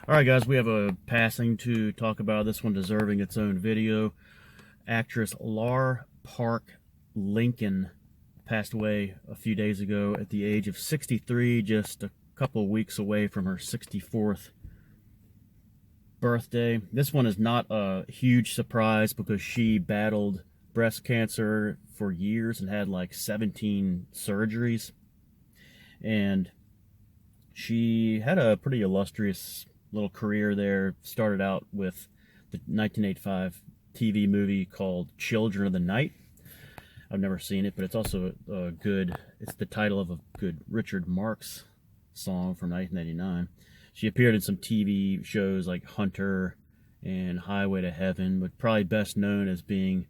All right, guys, we have a passing to talk about. This one deserving its own video. Actress Lar Park Lincoln passed away a few days ago at the age of 63, just a couple of weeks away from her 64th birthday. This one is not a huge surprise because she battled breast cancer for years and had like 17 surgeries. And she had a pretty illustrious little career there. Started out with the 1985 TV movie called Children of the Night. I've never seen it, but it's also a good, it's the title of a good Richard Marx song from 1989. She appeared in some TV shows like Hunter and Highway to Heaven, but probably best known as being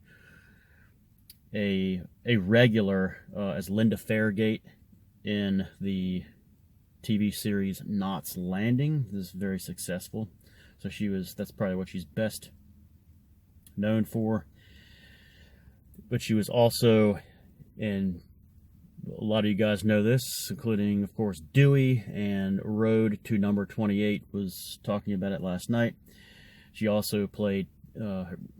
a regular as Linda Fairgate in the TV series Knots Landing. This is very successful. So that's probably what she's best known for. But she was also, and a lot of you guys know this, including, of course, Dewey, and Road to Number 28 was talking about it last night. She also played,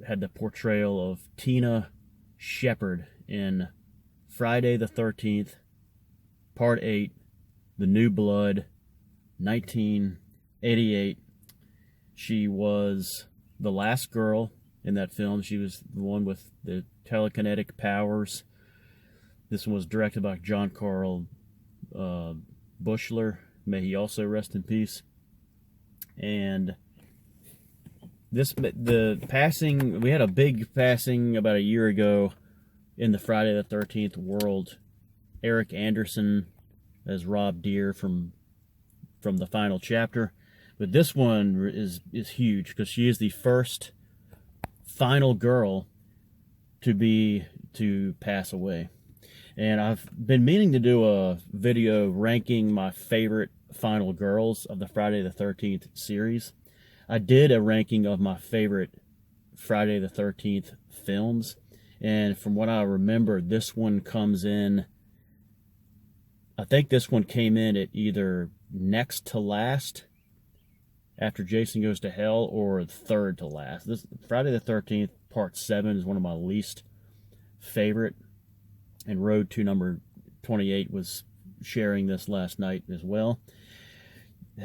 had the portrayal of Tina Shepard in Friday the 13th, Part 8, The New Blood, 1988. She was the last girl in that film. She was the one with the telekinetic powers. This one was directed by John Carl Bushler. May he also rest in peace. And the passing, we had a big passing about a year ago in the Friday the 13th world. Eric Anderson as Rob Deere from the final chapter. But this one is huge because she is the first final girl to pass away. And I've been meaning to do a video ranking my favorite final girls of the Friday the 13th series. I did a ranking of my favorite Friday the 13th films, and from what I remember, this one comes in, I think this one came in at either next to last after Jason Goes to Hell or third to last. This Friday the 13th Part 7 is one of my least favorite, and Road to Number 28 was sharing this last night as well.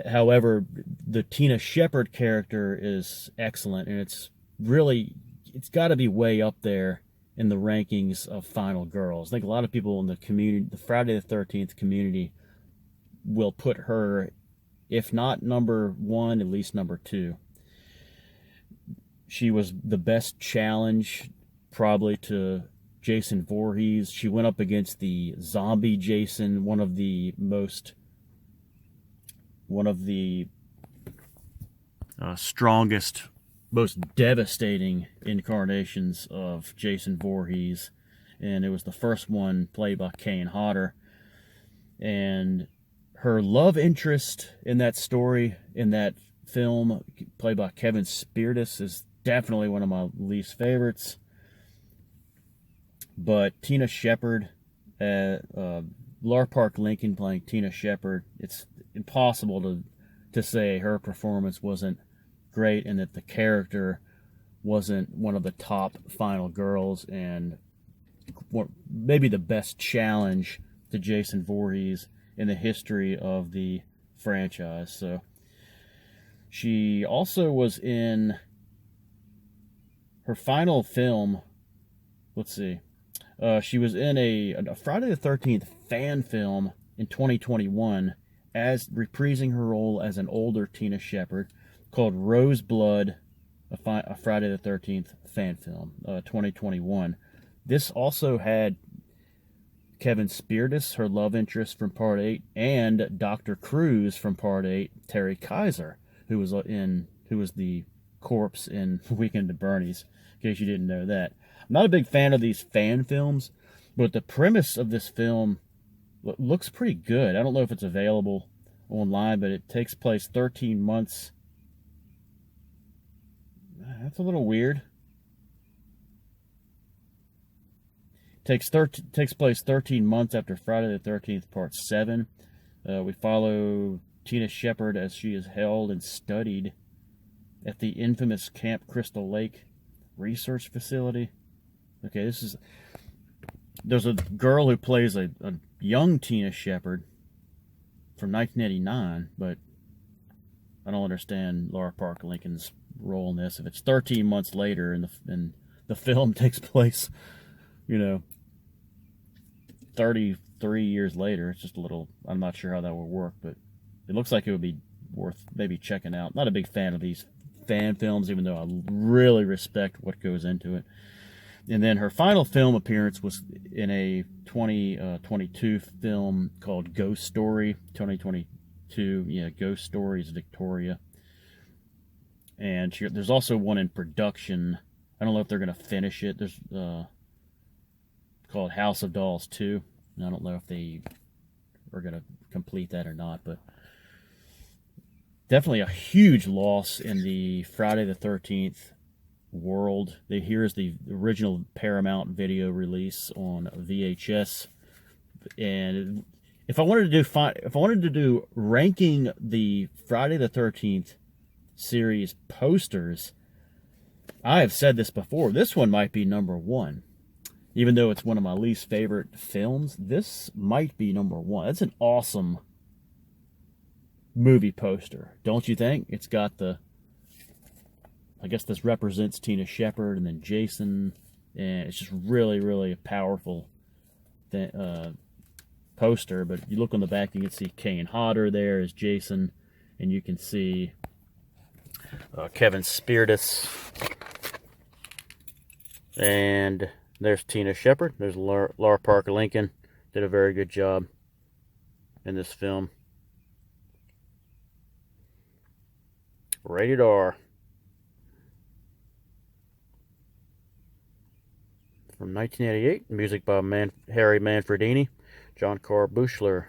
However, the Tina Shepard character is excellent, and it's got to be way up there in the rankings of final girls. I think a lot of people in the community, the Friday the 13th community, will put her, if not number one, at least number two. She was the best challenge, probably, to Jason Voorhees. She went up against the zombie Jason, one of the strongest, most devastating incarnations of Jason Voorhees, and it was the first one played by Kane Hodder. And her love interest in that story, in that film, played by Kevin Spirtus, is definitely one of my least favorites. But Tina Shepard, Lar Park Lincoln playing Tina Shepard, it's impossible to say her performance wasn't great and that the character wasn't one of the top final girls and maybe the best challenge to Jason Voorhees in the history of the franchise. So she also was in her final film. Let's see. She was in a Friday the 13th fan film in 2021 as reprising her role as an older Tina Shepard, called Roseblood, a Friday the 13th fan film, 2021. This also had Kevin Spirtus, her love interest from Part 8, and Dr. Cruz from Part 8, Terry Kaiser, who was the corpse in Weekend at Bernie's, in case you didn't know that. I'm not a big fan of these fan films, but the premise of this film looks pretty good. I don't know if it's available online, but it takes place 13 months. That's a little weird. Takes place 13 months after Friday the 13th Part 7. We follow Tina Shepard as she is held and studied at the infamous Camp Crystal Lake research facility. Okay, there's a girl who plays a young Tina Shepard from 1989, but I don't understand Lar Park Lincoln's role in this. If it's 13 months later and the film takes place, 33 years later, it's just a little, I'm not sure how that would work, but it looks like it would be worth maybe checking out. Not a big fan of these fan films, even though I really respect what goes into it. And then her final film appearance was in a 2022 film called Ghost Story. 2022, yeah, Ghost Stories Victoria. And there's also one in production. I don't know if they're going to finish it. There's called House of Dolls 2. And I don't know if they are going to complete that or not, but definitely a huge loss in the Friday the 13th world. Here's the original Paramount video release on VHS, and if I wanted to do ranking the Friday the 13th series posters, I have said this before, this one might be number one. Even though it's one of my least favorite films, this might be number one. That's an awesome movie poster, don't you think? It's got I guess this represents Tina Shepard and then Jason, and it's just really, really a powerful poster. But you look on the back, you can see Kane Hodder there as Jason, and you can see Kevin Spirtus, and there's Tina Shepard. There's Lar Park Lincoln. Did a very good job in this film. Rated R. From 1988, music by Harry Manfredini, John Carr Buechler,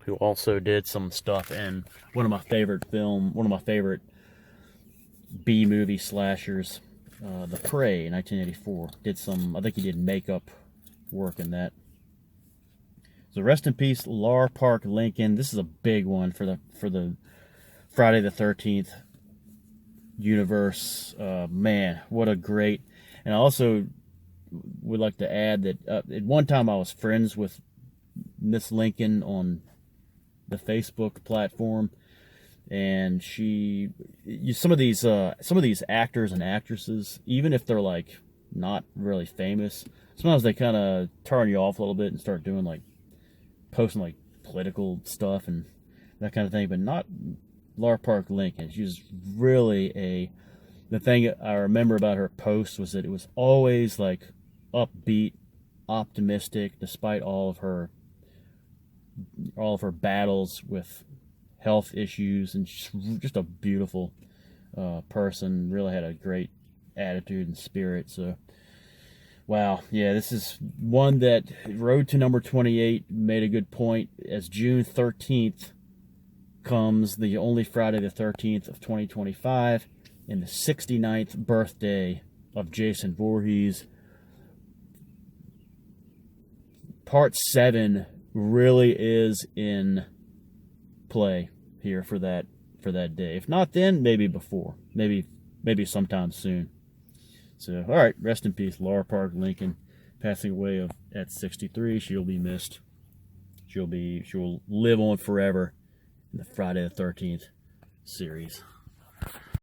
who also did some stuff in one of my favorite B-movie slashers, The Prey, in 1984. I think he did makeup work in that. So rest in peace, Lar Park Lincoln. This is a big one for the Friday the 13th universe. Man, what a great. And I also would like to add that at one time I was friends with Miss Lincoln on the Facebook platform, and some of these actors and actresses, even if they're like not really famous, sometimes they kind of turn you off a little bit and start doing like posting like political stuff and that kind of thing, but not Lar Park Lincoln. She's really the thing I remember about her posts was that it was always like upbeat, optimistic, despite all of her battles with health issues, and just a beautiful person. Really had a great attitude and spirit. So, wow, yeah, this is one that Road to number 28 made a good point. As June 13th comes the only Friday the 13th of 2025, and the 69th birthday of Jason Voorhees. Part 7 really is in play here for that day. If not then, maybe before. Maybe sometime soon. So, all right, rest in peace, Lar Park Lincoln, passing away at 63. She'll be missed. She'll live on forever in the Friday the 13th series.